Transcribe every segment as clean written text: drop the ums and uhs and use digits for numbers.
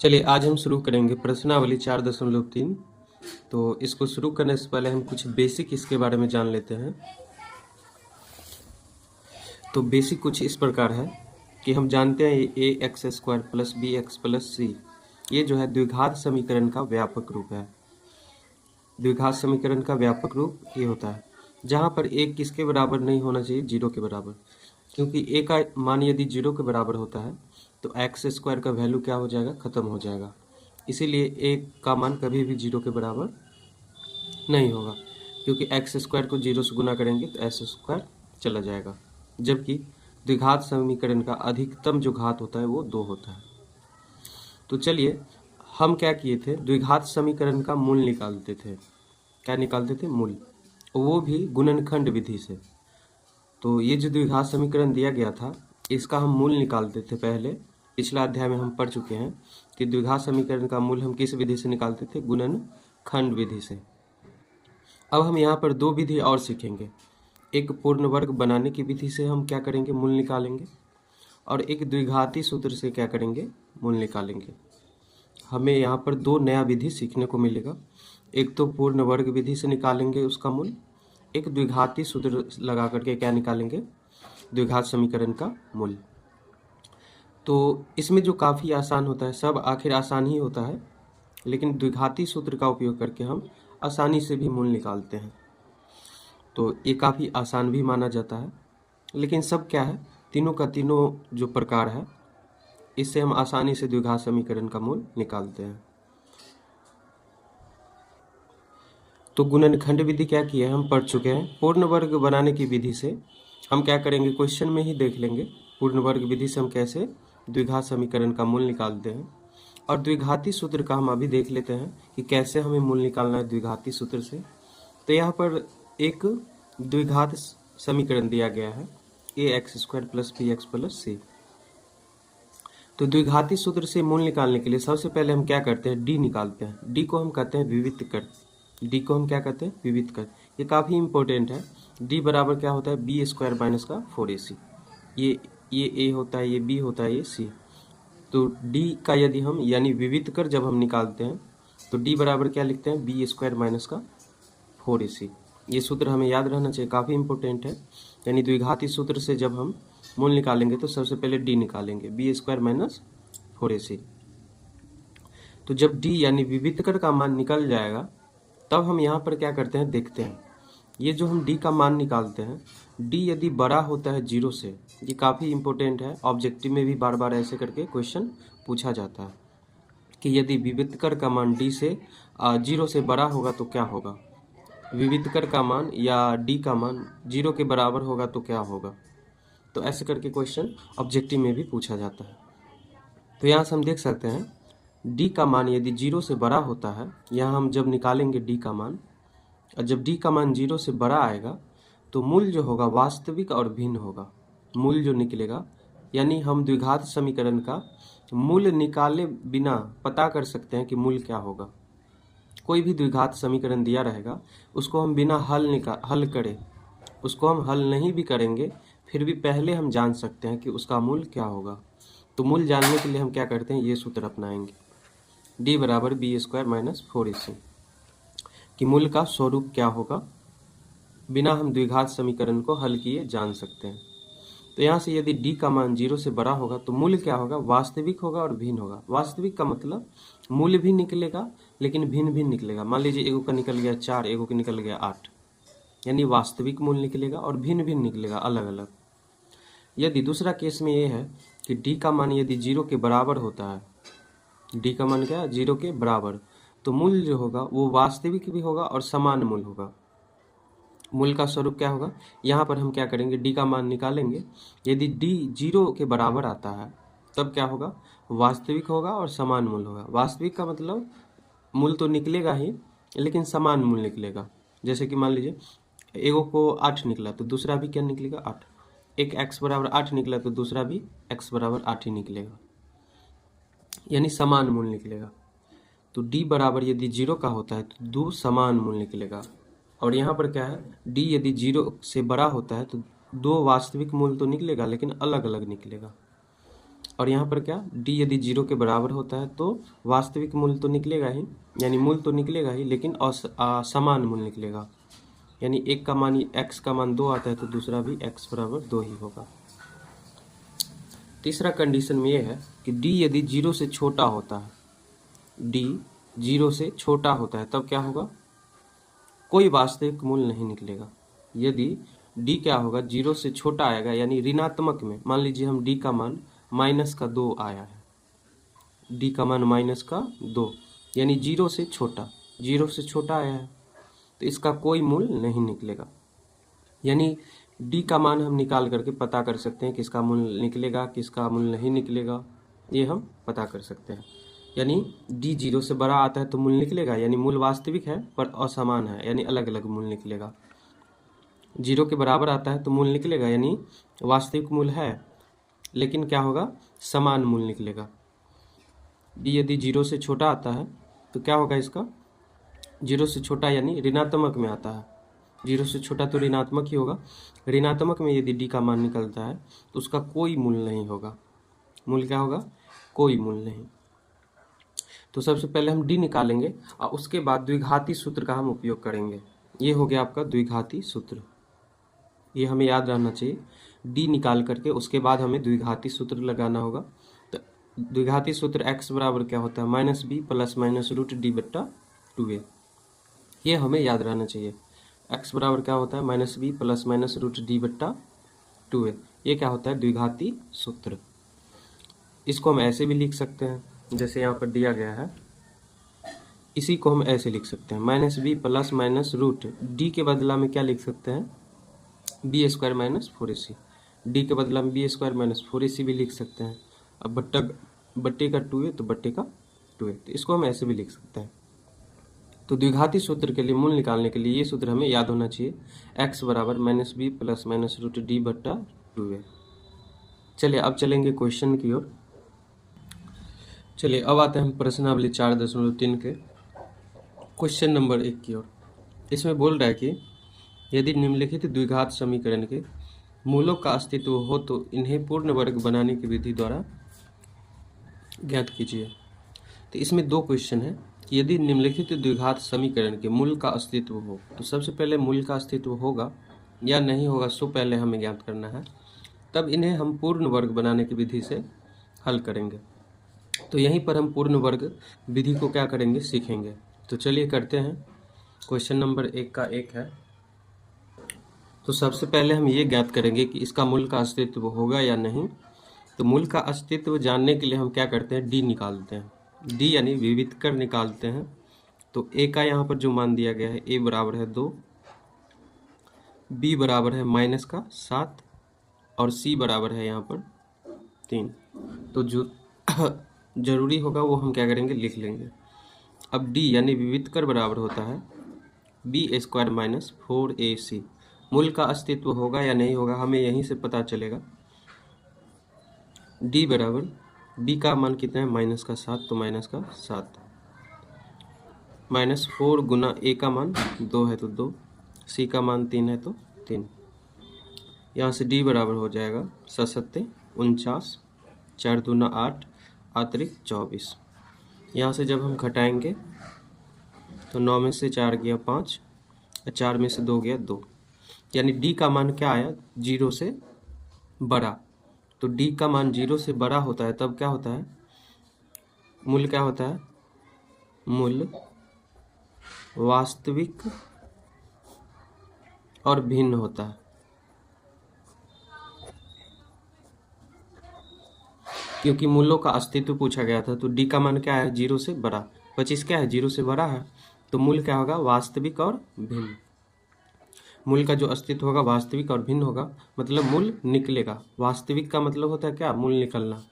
चलिए आज हम शुरू करेंगे प्रश्नावली 4.3। तो इसको शुरू करने से पहले हम कुछ बेसिक इसके बारे में जान लेते हैं। तो बेसिक कुछ इस प्रकार है कि हम जानते हैं ये ax² plus bx plus c ये जो है द्विघात समीकरण का व्यापक रूप है। द्विघात समीकरण का व्यापक रूप ये होता है जहाँ पर a किसके बराबर नहीं होना चाहिए, 0 के बराबर, क्योंकि a का मान यदि 0 के बराबर होता है तो x² का वैल्यू क्या हो जाएगा, खत्म हो जाएगा। इसीलिए a का मान कभी भी 0 के बराबर नहीं होगा, क्योंकि x² को 0 से गुना करेंगे तो s² चला जाएगा। जबकि द्विघात समीकरण का अधिकतम जो घात होता है वो 2 होता है। तो चलिए हम क्या किए थे, द्विघात समीकरण का मूल निकालते थे। क्या निकालते थे? मूल, वो भी गुणनखंड विधि से। तो ये जो द्विघात समीकरण दिया गया था इसका हम मूल निकालते थे। पहले पिछला अध्याय में हम पढ़ चुके हैं कि द्विघात समीकरण का मूल हम किस विधि से निकालते थे, गुणनखंड विधि से। अब हम यहाँ पर दो विधि और सीखेंगे। एक पूर्ण वर्ग बनाने की विधि से हम क्या करेंगे, मूल निकालेंगे, और एक द्विघाती सूत्र से क्या करेंगे, मूल निकालेंगे। हमें यहाँ पर दो नया विधि सीखने को मिलेगा। एक तो पूर्ण वर्ग विधि से निकालेंगे उसका मूल, एक द्विघाती सूत्र लगा करके क्या निकालेंगे, द्विघात समीकरण का मूल। तो इसमें जो काफ़ी आसान होता है, सब आखिर आसान ही होता है, लेकिन द्विघाती सूत्र का उपयोग करके हम आसानी से भी मूल निकालते हैं। तो ये काफ़ी आसान भी माना जाता है, लेकिन सब क्या है, तीनों का तीनों जो प्रकार है इससे हम आसानी से द्विघात समीकरण का मूल निकालते हैं। तो गुणनखंड विधि क्या की है, हम पढ़ चुके हैं। पूर्ण वर्ग बनाने की विधि से हम क्या करेंगे, क्वेश्चन में ही देख लेंगे पूर्ण वर्ग विधि से हम कैसे द्विघात समीकरण का मूल निकालते हैं। और द्विघाती सूत्र का हम अभी देख लेते हैं कि कैसे हमें मूल निकालना है द्विघाती सूत्र से। तो यहाँ पर एक द्विघात समीकरण दिया गया है ax² plus bx plus c। तो द्विघाती सूत्र से मूल निकालने के लिए सबसे पहले हम क्या करते हैं, d निकालते हैं। d को हम कहते हैं विविक्त कर। d को हम क्या कहते हैं, विविक्त कर। ये काफ़ी इंपॉर्टेंट है। d बराबर क्या होता है, b² माइनस का 4ac। ये a होता है, ये b होता है, ये c। तो d का यदि हम यानी विविक्त कर जब हम निकालते हैं तो d बराबर क्या लिखते हैं, b² माइनस का 4ac। ये सूत्र हमें याद रहना चाहिए, काफ़ी इंपॉर्टेंट है। यानी द्विघाती सूत्र से जब हम मूल निकालेंगे तो सबसे पहले d निकालेंगे, b² माइनस 4ac। तो जब d यानी विवितकर का मान निकल जाएगा तब हम यहाँ पर क्या करते हैं, देखते हैं। ये जो हम d का मान निकालते हैं, d यदि बड़ा होता है 0 से, ये काफ़ी इंपॉर्टेंट है, ऑब्जेक्टिव में भी बार बार ऐसे करके क्वेश्चन पूछा जाता है कि यदि विवितकर का मान d से 0 से बड़ा होगा तो क्या होगा, विवितकर का मान या d का मान 0 के बराबर होगा तो क्या होगा। तो ऐसे करके क्वेश्चन ऑब्जेक्टिव में भी पूछा जाता है। तो यहाँ से हम देख सकते हैं d का मान यदि 0 से बड़ा होता है, यहाँ हम जब निकालेंगे d का मान, और जब d का मान 0 से बड़ा आएगा तो मूल जो होगा वास्तविक और भिन्न होगा। मूल जो निकलेगा, यानी हम द्विघात समीकरण का मूल निकाले बिना पता कर सकते हैं कि मूल क्या होगा। कोई भी द्विघात समीकरण दिया रहेगा उसको हम बिना हल करे, उसको हम हल नहीं भी करेंगे फिर भी पहले हम जान सकते हैं कि उसका मूल क्या होगा। तो मूल जानने के लिए हम क्या करते हैं, ये सूत्र अपनाएंगे, d बराबर b² माइनस 4ac, कि मूल का स्वरूप क्या होगा बिना हम द्विघात समीकरण को हल किए जान सकते हैं। तो यहाँ से यदि d का मान 0 से बड़ा होगा तो मूल क्या होगा, वास्तविक होगा और भिन्न होगा। वास्तविक का मतलब मूल भी निकलेगा लेकिन भिन्न भी निकलेगा। मान लीजिए एगो का निकल गया 4, एगो का निकल गया 8, यानी वास्तविक मूल निकलेगा और भिन्न भी निकलेगा, अलग अलग। यदि दूसरा केस में ये है कि d का मान यदि 0 के बराबर होता है, d का मान क्या है, 0 के बराबर, तो मूल जो होगा वो वास्तविक भी होगा और समान मूल होगा। मूल का स्वरूप क्या होगा, यहाँ पर हम क्या करेंगे, d का मान निकालेंगे। यदि d 0 के बराबर आता है तब क्या होगा, वास्तविक होगा और समान मूल होगा। वास्तविक का मतलब मूल तो निकलेगा ही लेकिन समान मूल निकलेगा। जैसे कि मान लीजिए एगो को 8 निकला तो दूसरा भी क्या निकलेगा, 8। एक x बराबर 8 निकला तो दूसरा भी x बराबर 8 ही निकलेगा, यानी समान मूल निकलेगा। तो d बराबर यदि 0 का होता है तो 2 समान मूल निकलेगा। और यहाँ पर क्या है, d यदि 0 से बड़ा होता है तो 2 वास्तविक मूल तो निकलेगा लेकिन अलग अलग निकलेगा। और यहाँ पर क्या, डी यदि 0 के बराबर होता है तो वास्तविक मूल तो निकलेगा ही, यानी मूल तो निकलेगा ही, लेकिन असमान मूल निकलेगा। यानी एक का मान x का मान 2 आता है तो दूसरा भी x बराबर 2 ही होगा। तीसरा कंडीशन में ये है कि d यदि 0 से छोटा होता है, d 0 से छोटा होता है तब क्या होगा, कोई वास्तविक मूल नहीं निकलेगा। यदि d क्या होगा, 0 से छोटा आएगा, यानी ऋणात्मक में, मान लीजिए हम d का मान -2 आया है, d का मान -2, यानी 0 से छोटा, 0 से छोटा आया है तो इसका कोई मूल नहीं निकलेगा। यानी d का मान हम निकाल करके पता कर सकते हैं किसका मूल निकलेगा, किसका मूल नहीं निकलेगा, ये हम पता कर सकते हैं। यानी d 0 से बड़ा आता है तो मूल निकलेगा, यानी मूल वास्तविक है पर असमान है, यानी अलग अलग मूल निकलेगा। 0 के बराबर आता है तो मूल निकलेगा, यानी वास्तविक मूल है लेकिन क्या होगा, समान मूल निकलेगा। d यदि 0 से छोटा आता है तो क्या होगा, इसका 0 से छोटा यानी ऋणात्मक में आता है, 0 से छोटा तो ऋणात्मक ही होगा। ऋणात्मक में यदि d का मान निकलता है तो उसका कोई मूल नहीं होगा। मूल क्या होगा, कोई मूल नहीं। तो सबसे पहले हम d निकालेंगे और उसके बाद द्विघाती सूत्र का हम उपयोग करेंगे। ये हो गया आपका द्विघाती सूत्र, ये हमें याद रहना चाहिए। d निकाल करके उसके बाद हमें द्विघाती सूत्र लगाना होगा। तो द्विघाती सूत्र x बराबर क्या होता है, -b + -√d/2a। ये हमें याद रहना चाहिए। x बराबर क्या होता है, -b + -√d/2a। ये क्या होता है, द्विघाती सूत्र। इसको हम ऐसे भी लिख सकते हैं जैसे यहाँ पर दिया गया है, इसी को हम ऐसे लिख सकते हैं, -b + -√d के बदला में क्या लिख सकते हैं, b² - 4ac। d के बदला में b² - 4ac भी लिख सकते हैं। अब बट्टे का 2a तो बट्टे का 2a, तो इसको हम ऐसे भी लिख सकते हैं। तो द्विघाती सूत्र के लिए मूल निकालने के लिए ये सूत्र हमें याद होना चाहिए, x बराबर -b + -√d/2a। चलिए अब चलेंगे क्वेश्चन की ओर। चलिए अब आते हैं हम प्रश्नावली 4.3 के क्वेश्चन नंबर 1 की ओर। इसमें बोल रहा है कि यदि निम्नलिखित द्विघात समीकरण के मूलों का अस्तित्व हो तो इन्हें पूर्ण वर्ग बनाने की विधि द्वारा ज्ञात कीजिए। तो इसमें 2 क्वेश्चन है कि यदि निम्नलिखित द्विघात समीकरण के मूल का अस्तित्व हो, तो सबसे पहले मूल का अस्तित्व होगा या नहीं होगा सो पहले हमें ज्ञात करना है, तब इन्हें हम पूर्ण वर्ग बनाने की विधि से हल करेंगे। तो यहीं पर हम पूर्ण वर्ग विधि को क्या करेंगे, सीखेंगे। तो चलिए करते हैं। क्वेश्चन नंबर 1 का 1 है। तो सबसे पहले हम ये ज्ञात करेंगे कि इसका मूल का अस्तित्व होगा या नहीं। तो मूल का अस्तित्व जानने के लिए हम क्या करते हैं, d निकालते हैं, d यानी विविधकर निकालते हैं। तो a का यहाँ पर जो मान दिया गया है, a बराबर है 2, b बराबर है -7 और c बराबर है यहाँ पर 3। तो जो जरूरी होगा वो हम क्या करेंगे, लिख लेंगे। अब d यानी विविधकर बराबर होता है b² - 4ac। मूल का अस्तित्व होगा या नहीं होगा हमें यहीं से पता चलेगा। d बराबर b का मान कितना है, -7, तो -7 -4 गुना a का मान 2 है तो 2, c का मान 3 है तो 3। यहाँ से d बराबर हो जाएगा 7 × 49, 4 दूना 8, अतिरिक्त 24। यहाँ से जब हम घटाएंगे तो 9 में से 4 गया 5, 4 में से 2 गया 2, यानी d का मान क्या आया, 0 से बड़ा। तो d का मान 0 से बड़ा होता है तब क्या होता है, मूल क्या होता है, मूल वास्तविक और भिन्न होता है। क्योंकि मूलों का अस्तित्व पूछा गया था तो d का मान क्या है, 0 से बड़ा। 25 क्या है, 0 से बड़ा है, तो मूल क्या होगा, वास्तविक और भिन्न। मूल का जो अस्तित्व होगा वास्तविक और भिन्न होगा, मतलब मूल निकलेगा। वास्तविक का मतलब होता है क्या, मूल निकलना,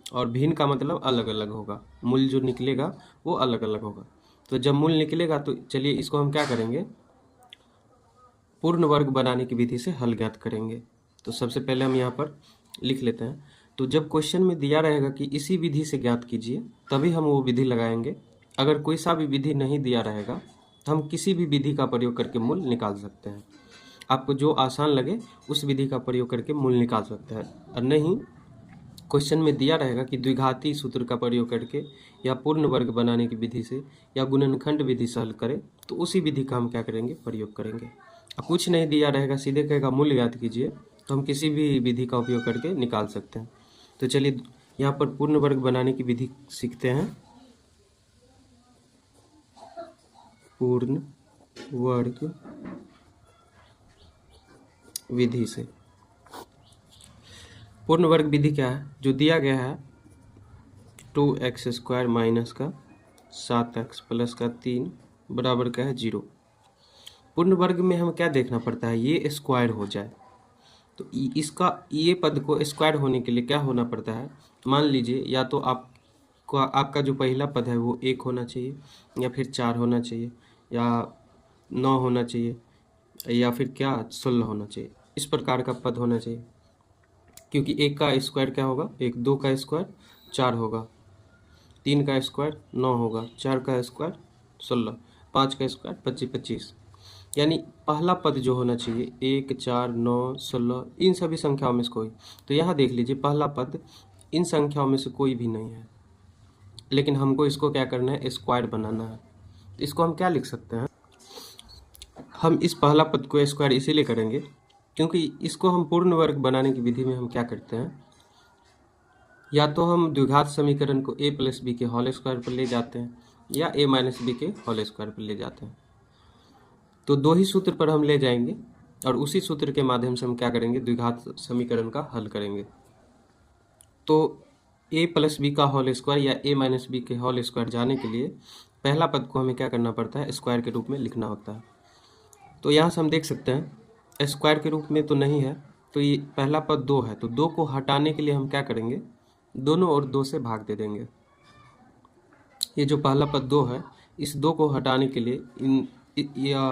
और भिन्न का मतलब अलग अलग होगा। मूल जो निकलेगा वो अलग अलग होगा। तो जब मूल निकलेगा तो चलिए इसको हम क्या करेंगे, पूर्ण वर्ग बनाने की विधि से हल ज्ञात करेंगे। तो सबसे पहले हम यहाँ पर लिख लेते हैं। तो जब क्वेश्चन में दिया रहेगा कि इसी विधि से ज्ञात कीजिए, तभी हम वो विधि लगाएंगे। अगर कोई सा भी विधि नहीं दिया रहेगा तो हम किसी भी विधि का प्रयोग करके मूल निकाल सकते हैं। आपको जो आसान लगे उस विधि का प्रयोग करके मूल निकाल सकते हैं, और नहीं क्वेश्चन में दिया रहेगा कि द्विघाती सूत्र का प्रयोग करके या पूर्ण वर्ग बनाने की विधि से या गुणनखंड विधि से हल करें, तो उसी विधि का हम क्या करेंगे, प्रयोग करेंगे। अब कुछ नहीं दिया रहेगा, सीधे कहेगा मूल्य ज्ञात कीजिए, तो हम किसी भी विधि का उपयोग करके निकाल सकते हैं। तो चलिए यहाँ पर पूर्ण वर्ग बनाने की विधि सीखते हैं। पूर्ण वर्ग विधि से पूर्ण वर्ग विधि क्या है, जो दिया गया है 2x² माइनस का 7x प्लस का 3 बराबर का है 0। पूर्ण वर्ग में हम क्या देखना पड़ता है, ये स्क्वायर हो जाए। तो इसका ये पद को स्क्वायर होने के लिए क्या होना पड़ता है, मान लीजिए या तो आपका जो पहला पद है वो 1 होना चाहिए, या फिर 4 होना चाहिए, या 9 होना चाहिए, या फिर क्या 16 होना चाहिए। इस प्रकार का पद होना चाहिए, क्योंकि 1 का स्क्वायर क्या होगा, 1, 2 का स्क्वायर 4 होगा, 3 का स्क्वायर 9 होगा, 4 का स्क्वायर 16, 5 का स्क्वायर 25 25। यानी पहला पद जो होना चाहिए 1, 4, 9, 16, इन सभी संख्याओं में से कोई। तो यहाँ देख लीजिए पहला पद इन संख्याओं में से कोई भी नहीं है, लेकिन हमको इसको क्या करना है, स्क्वायर बनाना है। तो इसको हम क्या लिख सकते हैं, हम इस पहला पद को स्क्वायर इसीलिए करेंगे क्योंकि इसको हम पूर्ण वर्ग बनाने की विधि में हम क्या करते हैं, या तो हम द्विघात समीकरण को a प्लस बी के होल स्क्वायर पर ले जाते हैं, या a माइनस बी के होल स्क्वायर पर ले जाते हैं। तो दो ही सूत्र पर हम ले जाएंगे और उसी सूत्र के माध्यम से हम क्या करेंगे, द्विघात समीकरण का हल करेंगे। तो a प्लस बी का होल स्क्वायर या a माइनस बी के होल स्क्वायर जाने के लिए पहला पद को हमें क्या करना पड़ता है, स्क्वायर के रूप में लिखना होता है। तो यहाँ से हम देख सकते हैं स्क्वायर के रूप में तो नहीं है, तो ये पहला पद 2 है, तो 2 को हटाने के लिए हम क्या करेंगे, दोनों ओर 2 से भाग दे देंगे। ये जो पहला पद 2 है, इस 2 को हटाने के लिए या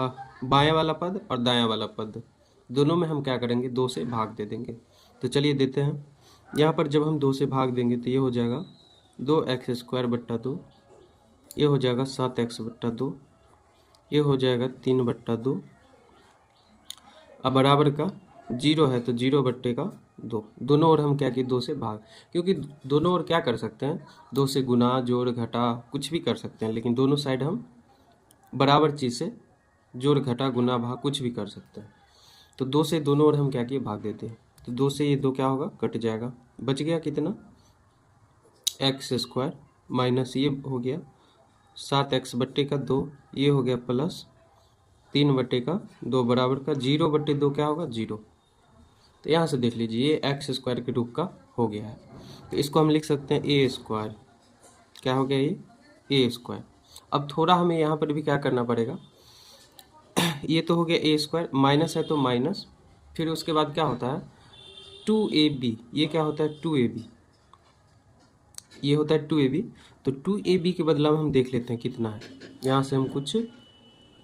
बायां वाला पद और दायां वाला पद दोनों में हम क्या करेंगे, 2 से भाग दे देंगे। तो चलिए देते हैं। यहाँ पर जब हम 2 से भाग देंगे तो ये हो जाएगा 2x² बट्टा 2, ये हो जाएगा 7x बट्टा 2, ये हो जाएगा 3 बट्टा 2। अब बराबर का 0 है तो 0 बट्टे का 2, दोनों ओर हम क्या किए, 2 से भाग, क्योंकि दोनों ओर क्या कर सकते हैं, 2 से गुना जोड़ घटा कुछ भी कर सकते हैं, लेकिन दोनों साइड हम बराबर चीज़ से जोड़ घटा गुना भाग कुछ भी कर सकते हैं। तो 2 से दोनों ओर हम क्या किए, भाग देते हैं। तो 2 से ये 2 क्या होगा, कट जाएगा, बच गया कितना, x² माइनस ये हो गया 7x बट्टे का 2, ये हो गया प्लस 3 बट्टे का 2 बराबर का 0 बट्टे 2 क्या होगा, 0। तो यहाँ से देख लीजिए ये x² के रूप का हो गया है। तो इसको हम लिख सकते हैं a², क्या हो गया ये a²। अब थोड़ा हमें यहाँ पर भी क्या करना पड़ेगा, ये तो हो गया a², माइनस है तो माइनस, फिर उसके बाद क्या होता है 2ab, ये क्या होता है 2ab, ये होता है 2ab। तो 2ab के बदला में हम देख लेते हैं कितना है, यहाँ से हम कुछ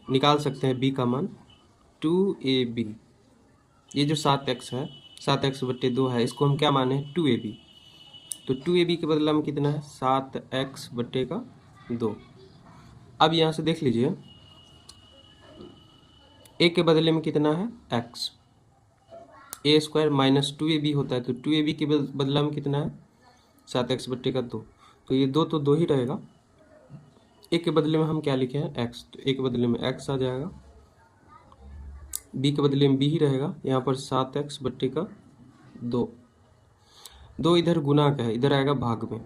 निकाल सकते हैं b का मान 2ab। ये जो 7x है, 7x बट्टे 2 है, इसको हम क्या माने 2ab। तो 2ab के बदला में कितना है 7x बट्टे का 2। अब यहाँ से देख लीजिए a के बदले में कितना है x, a² माइनस 2ab होता है, तो 2ab के बदला में कितना है 7x बट्टे का 2। तो ये 2 तो 2 ही रहेगा, a के बदले में हम क्या लिखे हैं x, तो a के बदले में x आ जाएगा, b के बदले में b ही रहेगा, यहाँ पर 7x बट्टे का 2, 2 इधर गुना का है, इधर आएगा भाग में,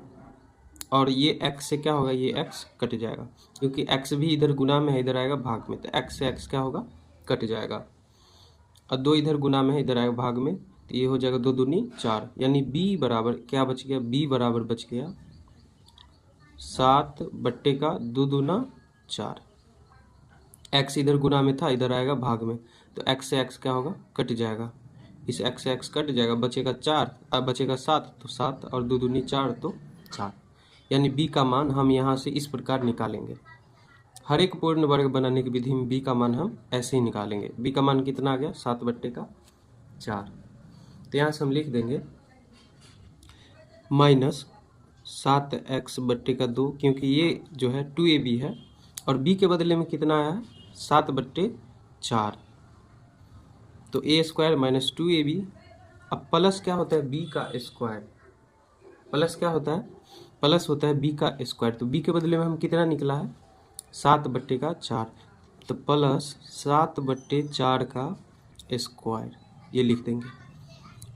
और ये x से क्या होगा, ये x कट जाएगा, क्योंकि x भी इधर गुना में है, इधर आएगा भाग में, तो x से x क्या होगा, कट जाएगा। और 2 इधर गुना में है, इधर आएगा भाग में, तो ये हो जाएगा 2 दूनी 4, यानी b बराबर क्या बच गया, b बराबर बच गया 7 बट्टे का 2 दूना 4। x इधर गुना में था, इधर आएगा भाग में, तो x से x क्या होगा, कट जाएगा, इस x से x कट जाएगा, बचेगा 4, अब बचेगा 7, तो 7 और 2 दूनी 4 तो 4। यानी b का मान हम यहाँ से इस प्रकार निकालेंगे। हर एक पूर्ण वर्ग बनाने की विधि में b का मान हम ऐसे ही निकालेंगे। b का मान कितना आ गया, 7 बट्टे का 4। तो यहाँ से हम लिख देंगे माइनस 7x बट्टे का 2, क्योंकि ये जो है 2ab है और b के बदले में कितना आया है 7 बट्टे 4, तो a² माइनस 2ab। अब प्लस क्या होता है b का स्क्वायर, प्लस क्या होता है, प्लस होता है बी का स्क्वायर। तो बी के बदले में हम कितना निकला है 7/4, तो प्लस 7/4 का स्क्वायर, ये लिख देंगे।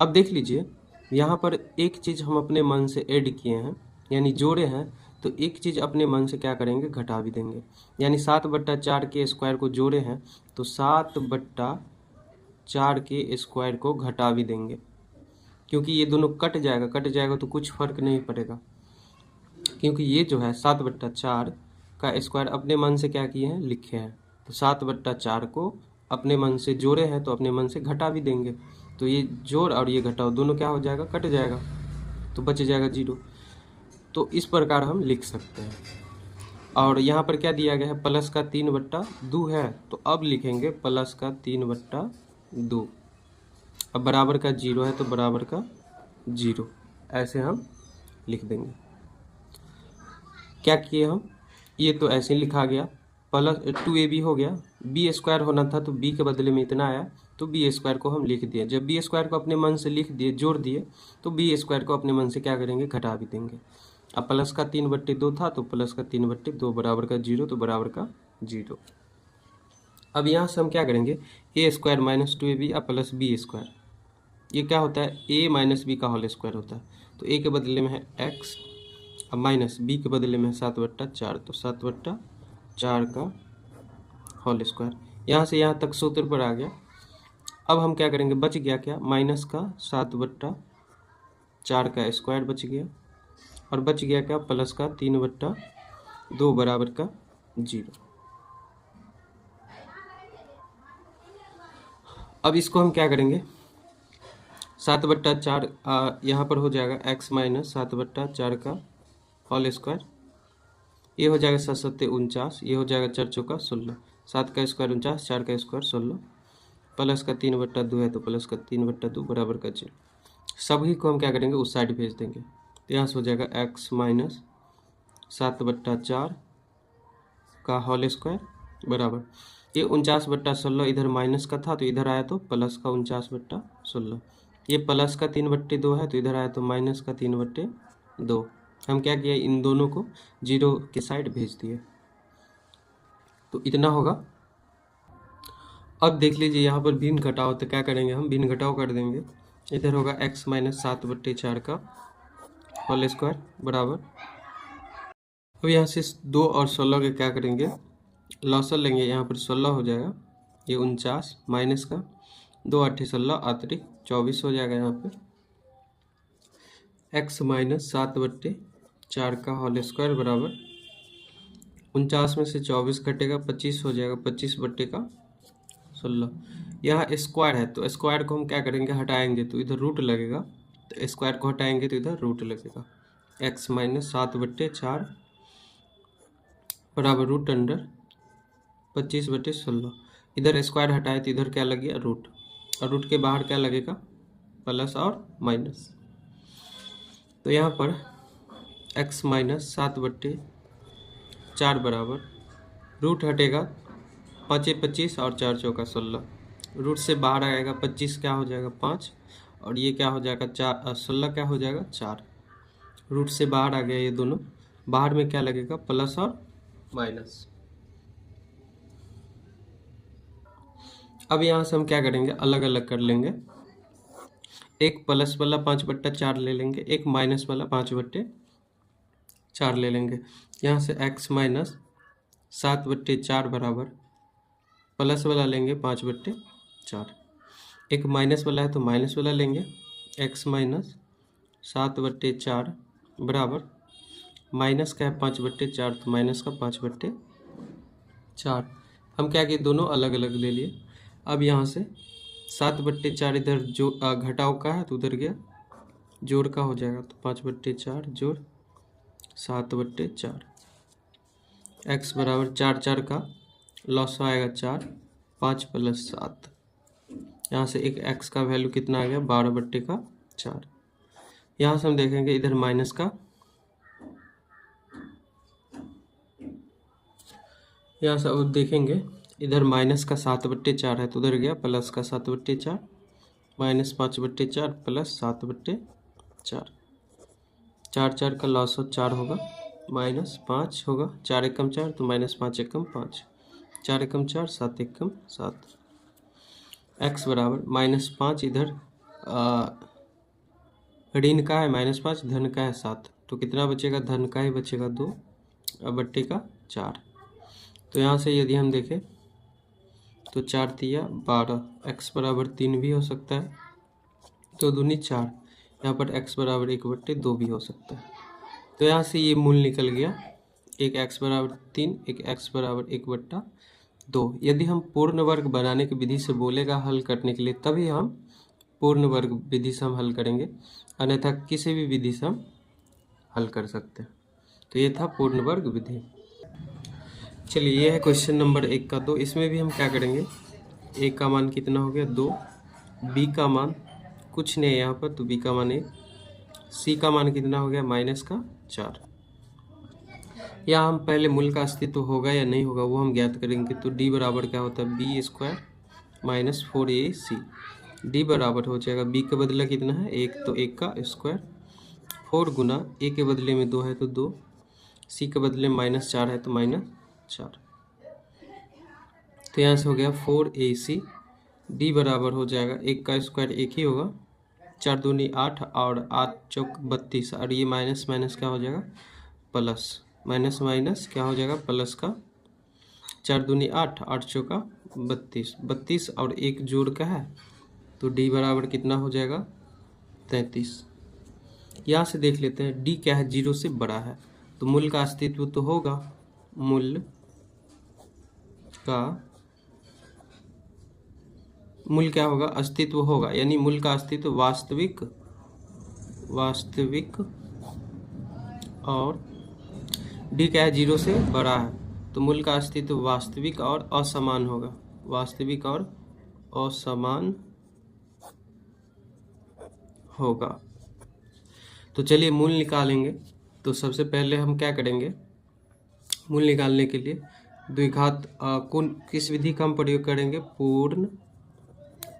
अब देख लीजिए यहाँ पर एक चीज़ हम अपने मन से ऐड किए हैं, यानी जोड़े हैं, तो एक चीज़ अपने मन से क्या करेंगे, घटा भी देंगे। यानी 7/4 के स्क्वायर को जोड़े हैं तो 7/4 के स्क्वायर को घटा भी देंगे, क्योंकि ये दोनों कट जाएगा तो कुछ फर्क नहीं पड़ेगा, क्योंकि ये जो है 7/4 का स्क्वायर अपने मन से क्या किए हैं, लिखे हैं। तो 7/4 को अपने मन से जोड़े हैं तो अपने मन से घटा भी देंगे। तो ये जोड़ और ये घटाओ दोनों क्या हो जाएगा, कट जाएगा, तो बच जाएगा 0। तो इस प्रकार हम लिख सकते हैं। और यहाँ पर क्या दिया गया है, प्लस का 3/2 है, तो अब लिखेंगे प्लस का 3/2। अब बराबर का 0 है तो बराबर का 0, ऐसे हम लिख देंगे। क्या किए हम, ये तो ऐसे ही लिखा गया, प्लस 2ab हो गया, बी स्क्वायर होना था तो बी के बदले में इतना आया, तो बी स्क्वायर को हम लिख दिए। जब बी स्क्वायर को अपने मन से लिख दिए, जोड़ दिए, तो बी स्क्वायर को अपने मन से क्या करेंगे, घटा भी देंगे। अब प्लस का 3/2 था तो प्लस का 3/2 बराबर का 0, तो बराबर का 0। अब यहाँ से हम क्या करेंगे, a square minus 2ab plus b square, ये क्या होता है, a माइनस बी का होल स्क्वायर होता है। तो a के बदले में है x, अब माइनस b के बदले में है 7/4, तो 7/4 का होल स्क्वायर। यहाँ से यहाँ तक सूत्र पर आ गया। अब हम क्या करेंगे, बच गया क्या, माइनस का 7/4 का स्क्वायर बच गया, और बच गया क्या, प्लस का 3/2 बराबर का 0। अब इसको हम क्या करेंगे, 7/4 यहाँ पर हो जाएगा x माइनस 7/4 का होल स्क्वायर, ये हो जाएगा 7 7 49, ये हो जाएगा 4 चौका 16, 7 का स्क्वायर 49, 4 का स्क्वायर 16, प्लस का 3/2 है तो प्लस का 3/2 बराबर का 0। सभी को हम क्या करेंगे, उस साइड भेज देंगे, तो यहाँ से हो जाएगा x माइनस 7/4 का होल स्क्वायर बराबर, ये 49/16 इधर माइनस का था तो इधर आया तो प्लस का 49/16, ये प्लस का 3/2 है तो इधर आया तो माइनस का 3/2। हम क्या किया, इन दोनों को 0 के साइड भेज दिए, तो इतना होगा। अब देख लीजिए यहाँ पर भिन्न घटाओ, तो क्या करेंगे, हम भिन्न घटाओ कर देंगे। इधर होगा x माइनस 7/4 का होल स्क्वायर बराबर, अब यहाँ से 2 और 16 के क्या करेंगे, लॉसल लेंगे, यहाँ पर 16 हो जाएगा, ये 49 माइनस का 2 8 16 अतिरिक्त 24 हो जाएगा। यहाँ पे x माइनस 7/4 का होल स्क्वायर बराबर 49 में से 24 घटेगा 25 हो जाएगा, 25/16। यहाँ स्क्वायर है तो स्क्वायर को हम क्या करेंगे, हटाएंगे तो इधर रूट लगेगा, तो स्क्वायर को हटाएंगे तो इधर रूट लगेगा। x माइनस 7/4 बराबर रूट अंडर 25/16, इधर स्क्वायर हटाए तो इधर क्या लग गया, रूट, और रूट के बाहर क्या लगेगा, प्लस और माइनस। तो यहाँ पर x माइनस 7/4 बराबर रूट हटेगा 5 25 और 4 चौका 16, रूट से बाहर आएगा 25 क्या हो जाएगा 5, और ये क्या हो जाएगा 4, 16 क्या हो जाएगा 4, रूट से बाहर आ गया, ये दोनों बाहर में क्या लगेगा, प्लस और माइनस। अब यहाँ से हम क्या करेंगे, अलग अलग कर लेंगे, एक प्लस वाला 5/4 ले लेंगे, एक माइनस वाला 5/4 ले लेंगे। यहाँ से x माइनस 7/4 बराबर प्लस वाला लेंगे 5/4, एक माइनस वाला है तो माइनस वाला लेंगे, x माइनस 7/4 बराबर माइनस का है 5/4 तो माइनस का 5/4। हम क्या किए, दोनों अलग अलग ले लिए। अब यहाँ से 7/4 इधर जो घटाव का है तो उधर गया, जोड़ का हो जाएगा, तो 5/4 जोड़ 7/4, x बराबर 4 4 का लॉस आएगा 4, 5 + 7, यहाँ से एक x का वैल्यू कितना आ गया, 12/4। यहाँ से हम देखेंगे इधर माइनस का, यहाँ से अब देखेंगे इधर माइनस का 7/4 है तो उधर गया प्लस का 7/4, माइनस 5/4 प्लस 7/4, 4 4 का लॉस हो 4 होगा, -5 होगा, 4 एकम 4 तो -5 एकम 5, 4 एकम 4 7 एकम 7। x बराबर -5 इधर ऋण का है -5, धन का है 7, तो कितना बचेगा, धन का ही बचेगा 2 और बट्टे का 4। तो यहाँ से यदि हम देखें तो 4 तिया 12, x बराबर 3 भी हो सकता है, 2 दूनी 4, यहाँ पर x बराबर 1/2 भी हो सकता है। तो यहाँ से ये मूल निकल गया, एक x बराबर 3, एक x बराबर 1/2। यदि हम पूर्ण वर्ग बनाने की विधि से बोलेगा हल करने के लिए, तभी हम पूर्ण वर्ग विधि से हम हल करेंगे, अन्यथा किसी भी विधि से हम हल कर सकते हैं। तो ये था पूर्ण वर्ग विधि। चलिए ये है क्वेश्चन नंबर 1 का। तो इसमें भी हम क्या करेंगे, a का मान कितना हो गया 2, b का मान कुछ नहीं है यहाँ पर, तो b का मान 1, c का मान कितना हो गया -4। या हम पहले मूल का अस्तित्व होगा या नहीं होगा वो हम ज्ञात करेंगे। तो d बराबर क्या होता है b² - 4ac। d बराबर हो जाएगा, b के बदला कितना है 1, तो 1 का स्क्वायर, 4 गुना a के बदले में 2 है तो 2, c के बदले में -4 है तो -4। तो यहाँ से हो गया 4ac। d बराबर हो जाएगा 1 का स्क्वायर 1 ही होगा, 4 दूनी 8 और 8 चौक 32, और ये माइनस माइनस क्या हो जाएगा प्लस, माइनस माइनस क्या हो जाएगा प्लस का, 4 दूनी 8, 8 चौका 32, 32 और 1 जोड़ का है, तो d बराबर कितना हो जाएगा 33। यहाँ से देख लेते हैं d क्या है, 0 से बड़ा है, तो मूल का अस्तित्व तो होगा, मूल क्या होगा, अस्तित्व होगा, यानी मूल का अस्तित्व वास्तविक और d क्या है 0 से बड़ा है, तो मूल का अस्तित्व वास्तविक और असमान होगा, वास्तविक और असमान होगा। तो चलिए मूल निकालेंगे। तो सबसे पहले हम क्या करेंगे, मूल निकालने के लिए द्विघात किस विधि का हम प्रयोग करेंगे, पूर्ण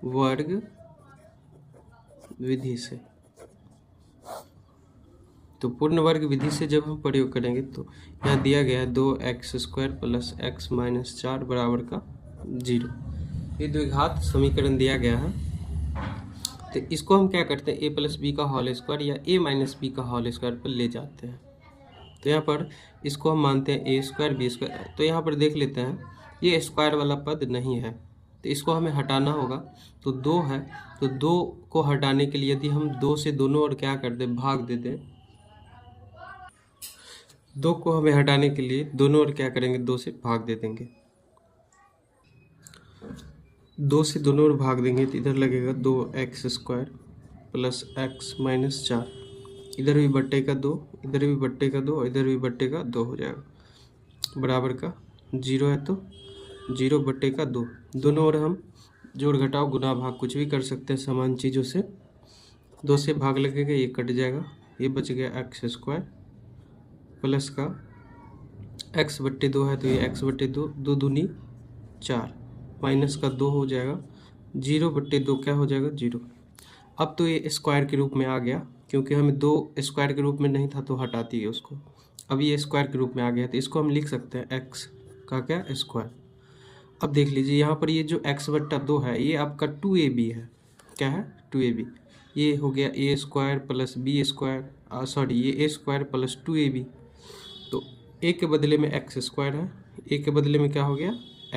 वर्ग विधि से। तो पूर्ण वर्ग विधि से जब हम प्रयोग करेंगे तो यहाँ दिया गया है 2x² + x - 4 बराबर का 0, ये द्विघात समीकरण दिया गया है। तो इसको हम क्या करते हैं, a + b का होल स्क्वायर या a - b का होल स्क्वायर पर ले जाते हैं। तो यहाँ पर इसको हम मानते हैं a² b²। तो यहाँ पर देख लेते हैं ये स्क्वायर वाला पद नहीं है, तो इसको हमें हटाना होगा। तो 2 है, तो 2 को हटाने के लिए यदि हम 2 से दोनों ओर क्या कर दें, भाग दे दें, 2 को हमें हटाने के लिए दोनों ओर क्या करेंगे, 2 से भाग दे देंगे। 2 से दोनों ओर भाग देंगे तो इधर लगेगा 2x² + x - 4, इधर भी बट्टे का 2, इधर भी बट्टे का 2 और इधर भी बट्टे का 2 हो जाएगा, बराबर का 0 है, तो 0 बट्टे का 2। दोनों ओर हम जोड़ घटाव गुना भाग कुछ भी कर सकते हैं समान चीज़ों से। 2 से भाग लगेगा, ये कट जाएगा, ये बच गया x² प्लस का x/2 है तो ये x/2, 2 दूनी 4, माइनस का 2 हो जाएगा, 0/2 क्या हो जाएगा 0। अब तो ये स्क्वायर के रूप में आ गया, क्योंकि हमें 2 स्क्वायर के रूप में नहीं था तो हटाती है उसको, अब ये स्क्वायर के रूप में आ गया, तो इसको हम लिख सकते हैं x का क्या स्क्वायर। अब देख लीजिए यहाँ पर ये जो x/2 है ये आपका 2ab है, क्या है 2ab, ये हो गया a² + b², सॉरी ये a² + 2ab, तो a के बदले में x² है, a के बदले में क्या हो गया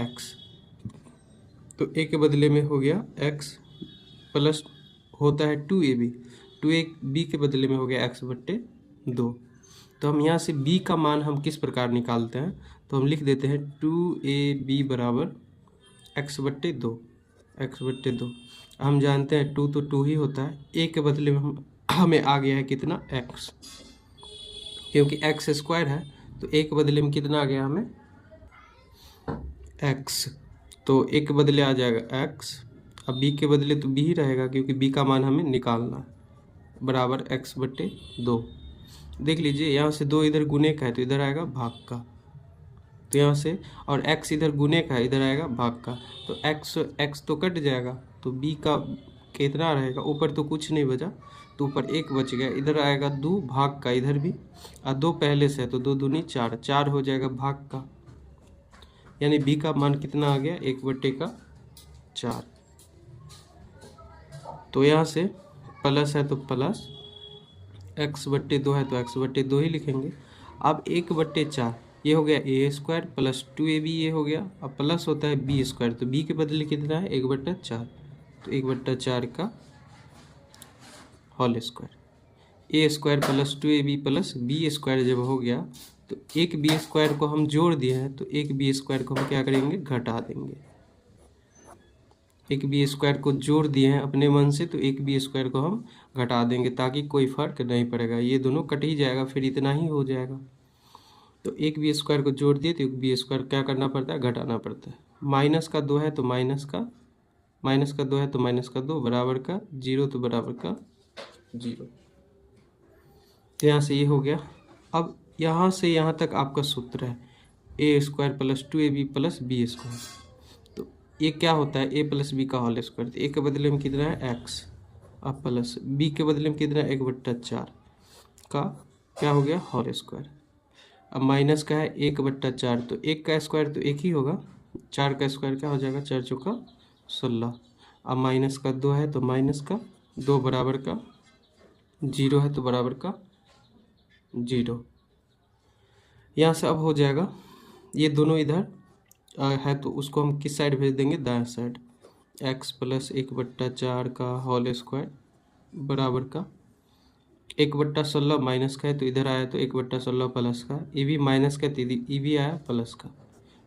x, तो a के बदले में हो गया x प्लस होता है 2ab, 2ab के बदले में हो गया x/2। तो हम यहाँ से b का मान हम किस प्रकार निकालते हैं, तो हम लिख देते हैं 2ab बराबर x/2, x/2। हम जानते हैं 2 तो 2 ही होता है, a के बदले में हमें आ गया है कितना x, क्योंकि x² है तो a के बदले में कितना आ गया हमें x, तो a के बदले आ जाएगा x, अब b के बदले तो b ही रहेगा क्योंकि b का मान हमें निकालना है, बराबर x/2। देख लीजिए यहाँ से 2 इधर गुने का है तो इधर आएगा भाग का, तो यहाँ से और x इधर गुने का है इधर आएगा भाग का, तो x तो कट जाएगा, तो b का कितना रहेगा, ऊपर तो कुछ नहीं बचा, तो ऊपर 1 बच गया, इधर आएगा 2 भाग का, इधर भी 2 पहले से है तो 2 दूनी 4, 4 हो जाएगा भाग का, यानी b का मान कितना आ गया 1/4। तो यहाँ से प्लस है तो प्लस, x/2 है तो x/2 ही लिखेंगे। अब 1/4 ये हो गया a² प्लस 2ab ये हो गया, अब प्लस होता है b², तो b के बदले कितना है 1/4, तो 1/4 का whole square, a² plus 2ab plus b² जब हो गया तो एक b² को हम जोड़ दिए हैं तो एक b² को हम क्या करेंगे घटा देंगे। एक b² को जोड़ दिए हैं अपने मन से तो एक b² को हम घटा देंगे ताकि कोई फर्क नहीं पड़ेगा, ये दोनों कट ही जाएगा, फिर इतना ही हो जाएगा। तो एक b² को जोड़ दिए तो एक b² क्या करना पड़ता है घटाना पड़ता है। माइनस का 2 है तो माइनस का 2 है तो माइनस का 2 बराबर का 0 तो बराबर का 0। तो यहाँ से ये हो गया। अब यहाँ से यहाँ तक आपका सूत्र है a² plus 2ab plus b²। तो ये क्या होता है a प्लस b का होल स्क्वायर, तो a के बदले में कितना है x, अब प्लस b के बदले में कितना है 1/4 का क्या हो गया होल स्क्वायर। अब माइनस का है 1/4, तो 1 का स्क्वायर तो 1 ही होगा, 4 का स्क्वायर क्या हो जाएगा 4 चौका 16। अब माइनस का 2 है तो माइनस का 2 बराबर का 0 है तो बराबर का 0। यहाँ से अब हो जाएगा ये दोनों इधर है तो उसको हम किस साइड भेज देंगे दाएं साइड, x प्लस 1/4 का होल स्क्वायर बराबर का 1/16 माइनस का है तो इधर आया तो 1/16 प्लस का, ये भी माइनस का तो ये भी आया प्लस का,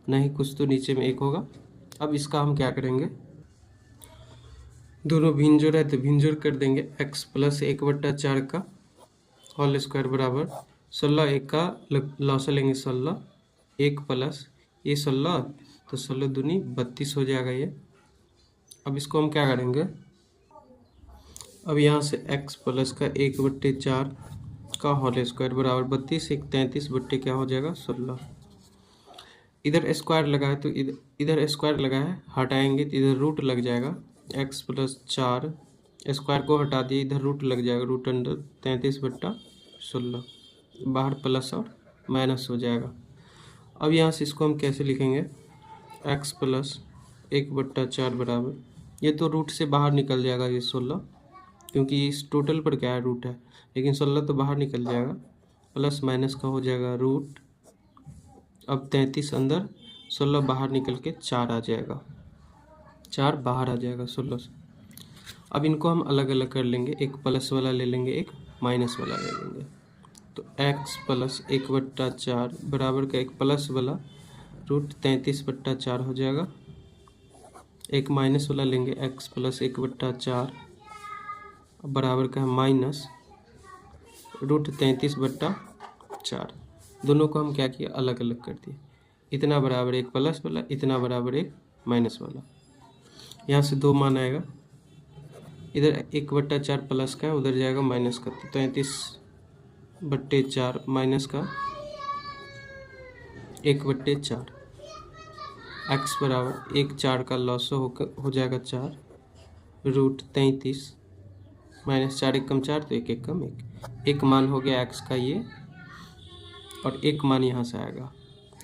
नहीं कुछ तो नीचे में 1 होगा। अब इसका हम क्या करेंगे, दोनों भिन्न जोड़ है तो भिन्न जोड़ कर देंगे, x प्लस 1/4 का होल स्क्वायर बराबर 16, 1 का लॉस लेंगे 16, 1 प्लस ये 16 तो 16 दूनी 32 हो जाएगा ये। अब इसको हम क्या करेंगे, अब यहाँ से x प्लस का 1/4 का होल स्क्वायर बराबर 32, 1 33 बट्टे क्या हो जाएगा 16। इधर स्क्वायर लगा है तो इधर स्क्वायर लगा है, हटाएंगे तो इधर रूट लग जाएगा, x प्लस 4 स्क्वायर को हटा दिए इधर रूट लग जाएगा, रूट अंडर 33/16, बाहर प्लस और माइनस हो जाएगा। अब यहाँ से इसको हम कैसे लिखेंगे, x प्लस 1/4 बराबर, ये तो रूट से बाहर निकल जाएगा ये 16, क्योंकि इस टोटल पर क्या है रूट है, लेकिन 16 तो बाहर निकल जाएगा, प्लस माइनस का हो जाएगा रूट, अब 33 अंदर 16 बाहर निकल के 4 आ जाएगा, 4 बाहर आ जाएगा 16 से। अब इनको हम अलग अलग कर लेंगे, एक प्लस वाला ले लेंगे एक माइनस वाला ले लेंगे, तो x प्लस 1/4 बराबर का एक प्लस वाला रूट 33/4 हो जाएगा, एक माइनस वाला लेंगे x प्लस 1/4 बराबर का है माइनस रूट 33/4। दोनों को हम क्या किया अलग अलग कर दिए, इतना बराबर एक प्लस वाला, इतना बराबर एक माइनस वाला। यहाँ से 2 मान आएगा, इधर 1/4 प्लस का है उधर जाएगा माइनस का, तो 33/4 माइनस का 1/4, x बराबर 1 4 का लॉस हो जाएगा 4 रूट 33 माइनस 4 1 कम 4 तो 1 1 कम 1, एक मान हो गया x का ये, और एक मान यहाँ से आएगा,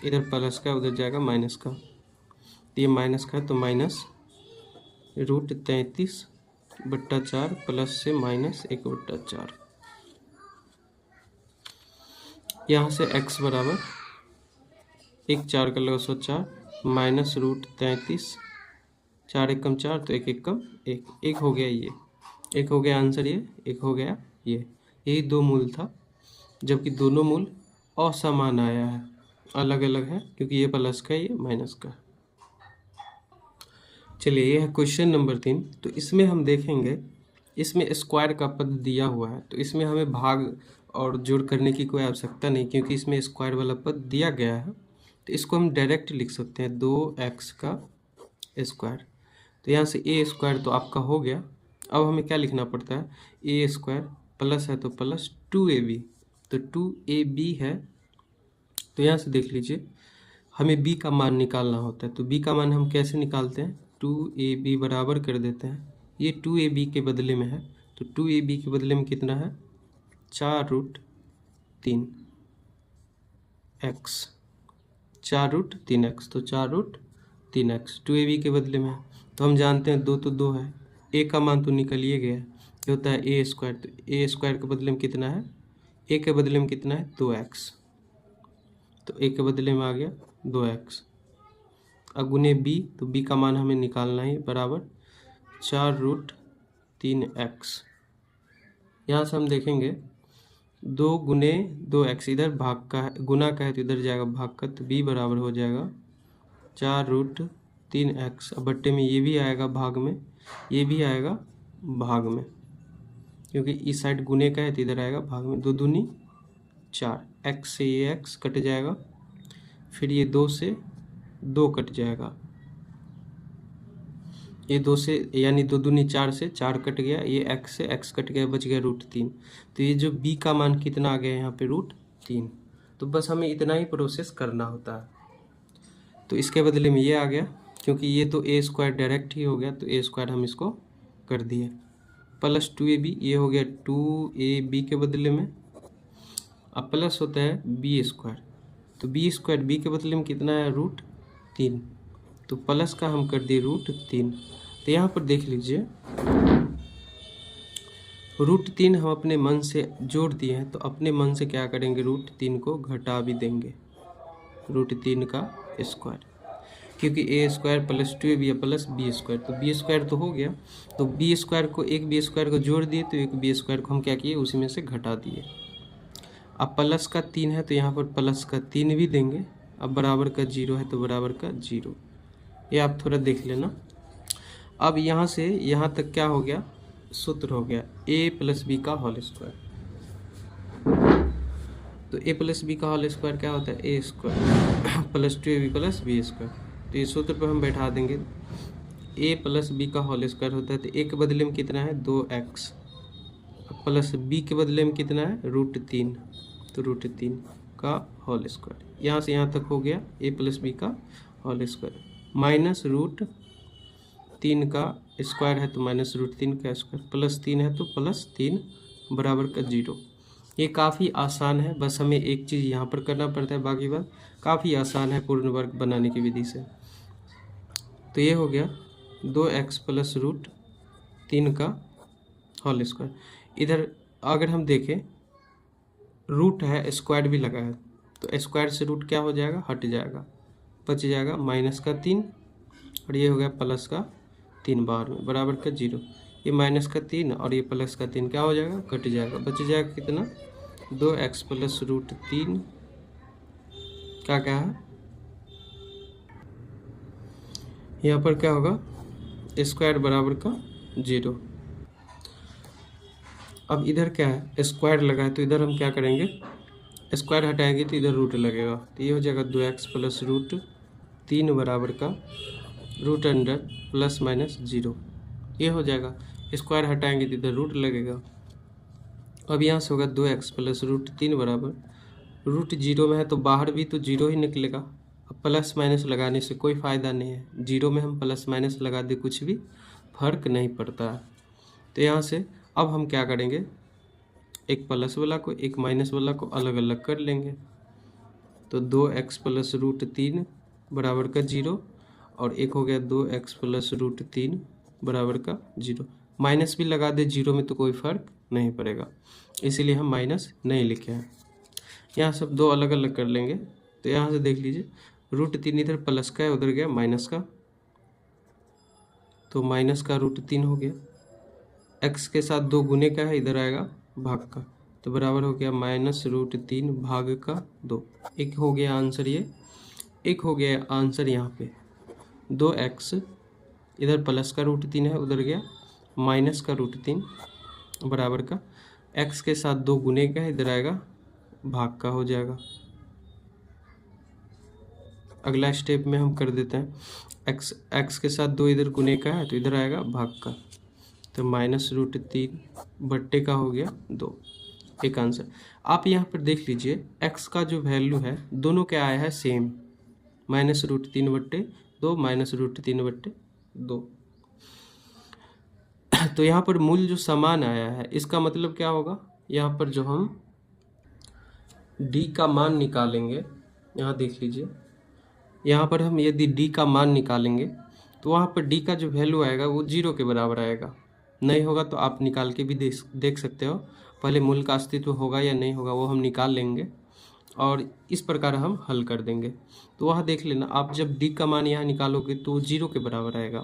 इधर प्लस का उधर जाएगा माइनस का, तो ये माइनस का है तो माइनस रूट 33/4 प्लस से माइनस 1/4। यहाँ से x बराबर 1 4 का लॉस 4 माइनस रूट 33, 4 1 कम 4 तो 1 1 कम 1, 1 हो गया ये, 1 हो गया आंसर ये, 1 हो गया ये, यही 2 मूल था, जबकि दोनों मूल असमान आया है, अलग अलग है क्योंकि ये प्लस का ये माइनस का। चलिए ये है क्वेश्चन नंबर 3। तो इसमें हम देखेंगे, इसमें स्क्वायर का पद दिया हुआ है तो इसमें हमें भाग और जोड़ करने की कोई आवश्यकता नहीं, क्योंकि इसमें स्क्वायर वाला पद दिया गया है, तो इसको हम डायरेक्ट लिख सकते हैं 2x का स्क्वायर। तो यहाँ से a² तो आपका हो गया, अब हमें क्या लिखना पड़ता है, a² प्लस है तो प्लस 2ab, तो 2ab है, तो यहाँ से देख लीजिए हमें b का मान निकालना होता है, तो b का मान हम कैसे निकालते हैं, 2ab बराबर कर देते हैं, ये 2ab के बदले में है तो 2ab के बदले में कितना है 4√3 x, 4√3x, तो 4√3x 2ab के बदले में। तो हम जानते हैं 2 तो 2 है, a का मान तो निकल ही गया, ये होता है a स्क्वायर, तो a स्क्वायर के बदले में कितना है, a के बदले में कितना है 2x, तो a के बदले में आ गया 2x। अब गुने b, तो b का मान हमें निकालना है बराबर 4√3x। यहाँ से हम देखेंगे 2 गुने 2x, इधर भाग का है, गुना का है तो इधर जाएगा भाग का, तो b बराबर हो जाएगा 4√3x। अब बट्टे में ये भी आएगा भाग में, ये भी आएगा भाग में, क्योंकि इस साइड गुने का है तो इधर आएगा भाग में। 2 दूनी 4, x से ये x कट जाएगा, फिर ये 2 से 2 कट जाएगा, ये 2 से यानी 2 दूनी 4 से 4 कट गया, ये x से x कट गया, बच गया √3। तो ये जो b का मान कितना आ गया यहाँ पे √3। तो बस हमें इतना ही प्रोसेस करना होता है। तो इसके बदले में ये आ गया, क्योंकि ये तो a स्क्वायर डायरेक्ट ही हो गया, तो a स्क्वायर हम इसको कर दिए, प्लस 2ab, ये हो गया 2ab के बदले में, अब प्लस होता है b स्क्वायर, तो b स्क्वायर b के बदले में कितना है √3, तो प्लस का हम कर दिए √3। तो यहाँ पर देख लीजिए √3 हम अपने मन से जोड़ दिए हैं, तो अपने मन से क्या करेंगे √3 को घटा भी देंगे, √3 का स्क्वायर, क्योंकि a स्क्वायर प्लस 2ab या प्लस b स्क्वायर, तो b स्क्वायर तो हो गया, तो b स्क्वायर को एक b स्क्वायर को जोड़ दिए, तो एक b स्क्वायर को हम क्या किए उसी में से घटा दिए। अब प्लस का 3 है तो यहाँ पर प्लस का 3 भी देंगे, अब बराबर का 0 है तो बराबर का 0, ये आप थोड़ा देख लेना। अब यहाँ से यहाँ तक क्या हो गया, सूत्र हो गया a प्लस b का होल स्क्वायर, तो a प्लस बी का होल स्क्वायर क्या होता है a square plus 2ab plus b square, तो ये सूत्र पर हम बैठा देंगे, a प्लस b का होल स्क्वायर होता है, तो a के बदले में कितना है 2x, प्लस b के बदले में कितना है √3, तो √3 का होल स्क्वायर, यहाँ से यहाँ तक हो गया a प्लस बी का होल स्क्वायर, माइनस √3 का स्क्वायर है तो माइनस √3 का स्क्वायर, प्लस 3 है तो प्लस 3 बराबर का 0। ये काफ़ी आसान है, बस हमें एक चीज़ यहाँ पर करना पड़ता है, बाकी बात काफ़ी आसान है पूर्ण वर्ग बनाने की विधि से। तो ये हो गया 2x प्लस √3 का होल स्क्वायर। इधर अगर हम देखें रूट है, स्क्वायर भी लगा है, तो स्क्वायर से रूट क्या हो जाएगा हट जाएगा, बच जाएगा माइनस का 3, और ये हो गया प्लस का 3 बाहर में बराबर का 0। ये माइनस का 3 और ये प्लस का 3 क्या हो जाएगा कट जाएगा, बच जाएगा कितना 2x प्लस √3 का क्या है, यहाँ पर क्या होगा स्क्वायर बराबर का 0। अब इधर क्या है स्क्वायर लगा है, तो इधर हम क्या करेंगे स्क्वायर हटाएंगे तो इधर रूट लगेगा, तो ये हो जाएगा 2x प्लस √3 बराबर का रूट अंडर प्लस माइनस 0, ये हो जाएगा। स्क्वायर हटाएंगे तो इधर रूट लगेगा। अब यहाँ से होगा 2x प्लस √3 बराबर रूट 0 में है तो बाहर भी तो 0 ही निकलेगा। अब प्लस माइनस लगाने से कोई फ़ायदा नहीं है, 0 में हम प्लस माइनस लगा दे कुछ भी फर्क नहीं पड़ता है। तो यहाँ से अब हम क्या करेंगे एक प्लस वाला को एक माइनस वाला को अलग अलग कर लेंगे, तो 2x प्लस √3 बराबर का 0 और एक हो गया 2x प्लस √3 बराबर का 0। माइनस भी लगा दे 0 में तो कोई फ़र्क नहीं पड़ेगा, इसीलिए हम माइनस नहीं लिखे हैं। यहाँ सब दो अलग अलग कर लेंगे, तो यहाँ से देख लीजिए √3 इधर प्लस का है उधर गया माइनस का, तो माइनस का √3 हो गया, x के साथ 2 गुने का है इधर आएगा भाग का, तो बराबर हो गया माइनस √3 भाग का 2। एक हो गया आंसर ये, एक हो गया आंसर यहाँ पे 2x इधर प्लस का √3 है उधर गया माइनस का √3 बराबर का x के साथ 2 गुने का है इधर आएगा भाग का हो जाएगा। अगला स्टेप में हम कर देते हैं x के साथ 2 इधर गुने का है तो इधर आएगा भाग का, तो माइनस √3 बट्टे का हो गया 2, एक आंसर। आप यहाँ पर देख लीजिए x का जो वैल्यू है दोनों क्या आया है सेम, माइनस √3 बट्टे 2 माइनस √3 बट्टे 2। तो यहाँ पर मूल जो समान आया है इसका मतलब क्या होगा, यहाँ पर जो हम d का मान निकालेंगे, यहाँ देख लीजिए, यहाँ पर हम यदि d का मान निकालेंगे तो वहाँ पर d का जो वैल्यू आएगा वो 0 के बराबर आएगा। नहीं होगा तो आप निकाल के भी देख सकते हो। पहले मूल का अस्तित्व होगा या नहीं होगा वो हम निकाल लेंगे और इस प्रकार हम हल कर देंगे। तो वहाँ देख लेना, आप जब d का मान यहाँ निकालोगे तो 0 के बराबर आएगा,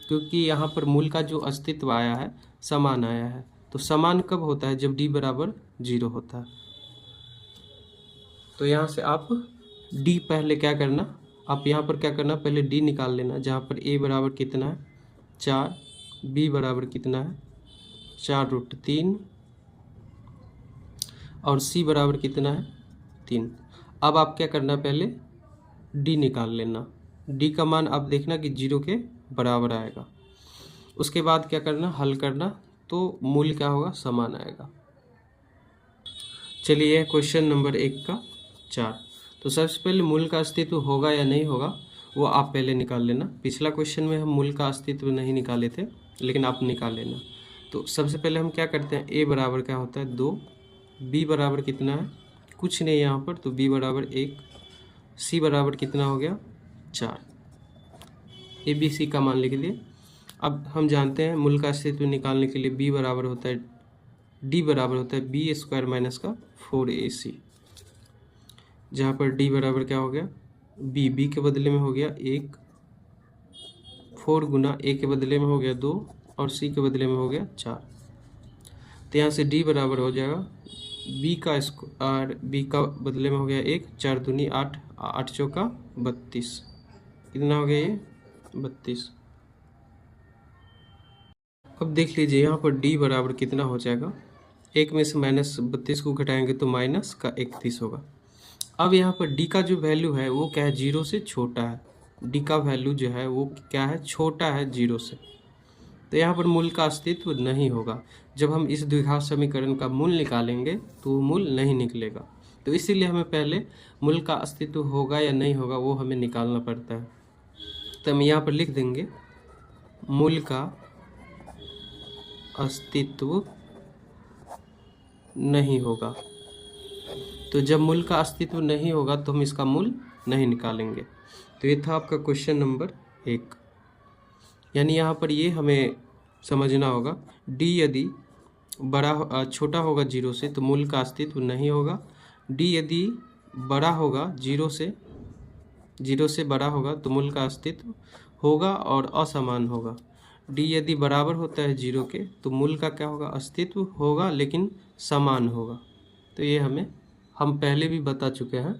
क्योंकि यहाँ पर मूल का जो अस्तित्व आया है समान आया है। तो समान कब होता है, जब d बराबर 0 होता है। तो यहाँ से आप d पहले क्या करना, आप यहाँ पर क्या करना, पहले d निकाल लेना, जहाँ पर a बराबर कितना है 4, b बराबर कितना है 4√3 और c बराबर कितना है 3। अब आप क्या करना, पहले d निकाल लेना, d का मान आप देखना कि 0 के बराबर आएगा। उसके बाद क्या करना, हल करना, तो मूल क्या होगा, समान आएगा। चलिए क्वेश्चन नंबर 1 का 4। तो सबसे पहले मूल का अस्तित्व होगा या नहीं होगा वो आप पहले निकाल लेना। पिछला क्वेश्चन में हम मूल का अस्तित्व नहीं निकाले थे, लेकिन आप निकाल लेना। तो सबसे पहले हम क्या करते हैं, a बराबर क्या होता है 2, b बराबर कितना है कुछ नहीं यहाँ पर, तो b बराबर 1, c बराबर कितना हो गया 4, a b c का मान लिख लिए। अब हम जानते हैं मूल का अस्तित्व निकालने के लिए b बराबर होता है, d बराबर होता है b स्क्वायर माइनस का 4ac, जहाँ पर d बराबर क्या हो गया, b के बदले में हो गया 1, 4 गुना a के बदले में हो गया 2 और c के बदले में हो गया 4। तो यहाँ से d बराबर हो जाएगा b का बदले में हो गया 1, 4 दूनी 8, 8 चौका 32, कितना हो गया ये 32। अब देख लीजिए यहाँ पर d बराबर कितना हो जाएगा, 1 में से -32 को घटाएंगे तो माइनस का 31 होगा। अब यहाँ पर d का जो वैल्यू है वो क्या है, 0 से छोटा है। d का वैल्यू जो है वो क्या है, छोटा है 0 से। तो यहाँ पर मूल का अस्तित्व नहीं होगा। जब हम इस द्विघात समीकरण का मूल निकालेंगे तो मूल नहीं निकलेगा। तो इसीलिए हमें पहले मूल का अस्तित्व होगा या नहीं होगा वो हमें निकालना पड़ता है। तो हम यहाँ पर लिख देंगे मूल का अस्तित्व नहीं होगा। तो जब मूल का अस्तित्व नहीं होगा तो हम इसका मूल नहीं निकालेंगे। तो ये था आपका क्वेश्चन नंबर 1। यानी यहाँ पर ये हमें समझना होगा, d यदि छोटा होगा 0 से तो मूल का अस्तित्व नहीं होगा। d यदि बड़ा होगा 0 से बड़ा होगा तो मूल का अस्तित्व होगा और असमान होगा। d यदि बराबर होता है 0 के तो मूल का क्या होगा, अस्तित्व होगा लेकिन समान होगा। तो ये हम पहले भी बता चुके हैं।